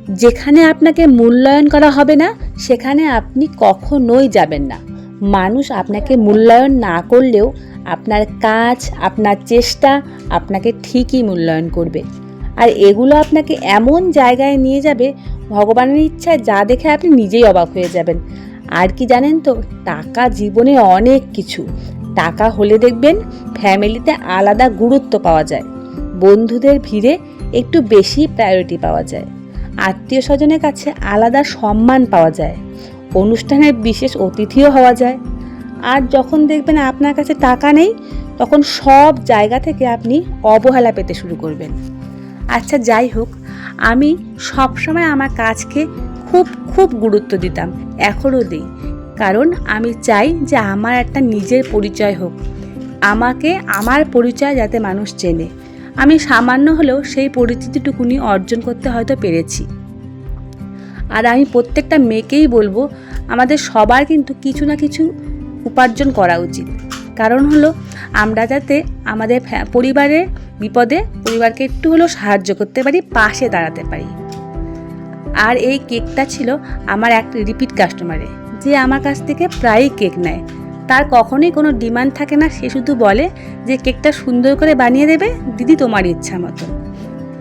যেখানে আপনাকে মূল্যায়ন করা হবে না সেখানে আপনি কখনোই যাবেন না। মানুষ আপনাকে মূল্যায়ন না করলেও আপনার কাজ, আপনার চেষ্টা আপনাকে ঠিকই মূল্যায়ন করবে। আর এগুলো আপনাকে এমন জায়গায় নিয়ে যাবে, ভগবানের ইচ্ছায় যা দেখে আপনি নিজেই অবাক হয়ে যাবেন। আর কি জানেন তো, টাকা জীবনে অনেক কিছু। টাকা হলে দেখবেন ফ্যামিলিতে আলাদা গুরুত্ব পাওয়া যায়, বন্ধুদের ভিড়ে একটু বেশি প্রায়োরিটি পাওয়া যায়, আত্মীয় স্বজনের কাছে আলাদা সম্মান পাওয়া যায়, অনুষ্ঠানের বিশেষ অতিথিও হওয়া যায়। আর যখন দেখবেন আপনার কাছে টাকা নেই, তখন সব জায়গা থেকে আপনি অবহেলা পেতে শুরু করবেন। আচ্ছা যাই হোক, আমি সবসময় আমার কাজকে খুব খুব গুরুত্ব দিতাম, এখনও দিই। কারণ আমি চাই যে আমার একটা নিজের পরিচয় হোক, আমাকে আমার পরিচয় যাতে মানুষ চেনে। আমি সামান্য হলেও সেই পরিচিতিটুকুনি অর্জন করতে হয়তো পেরেছি। আর আমি প্রত্যেকটা মেয়েকেই বলবো, আমাদের সবার কিন্তু কিছু না কিছু উপার্জন করা উচিত। কারণ হলো আমরা যাতে আমাদের পরিবারের বিপদে পরিবারকে একটু হলেও সাহায্য করতে পারি, পাশে দাঁড়াতে পারি। আর এই কেকটা ছিল আমার এক রিপিট কাস্টমারে, যে আমার কাছ থেকে প্রায়ই কেক নেয়। তার কখনোই কোনো ডিমান্ড থাকে না, সে শুধু বলে যে কেকটা সুন্দর করে বানিয়ে দেবে দিদি, তোমার ইচ্ছা মতো।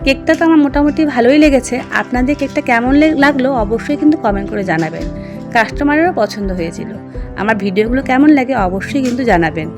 কেকটা তো আমার মোটামুটি ভালোই লেগেছে। আপনাদের কেকটা কেমন লাগলো অবশ্যই কিন্তু কমেন্ট করে জানাবেন। কাস্টমারেরও পছন্দ হয়েছিল। আমার ভিডিওগুলো কেমন লাগে অবশ্যই কিন্তু জানাবেন।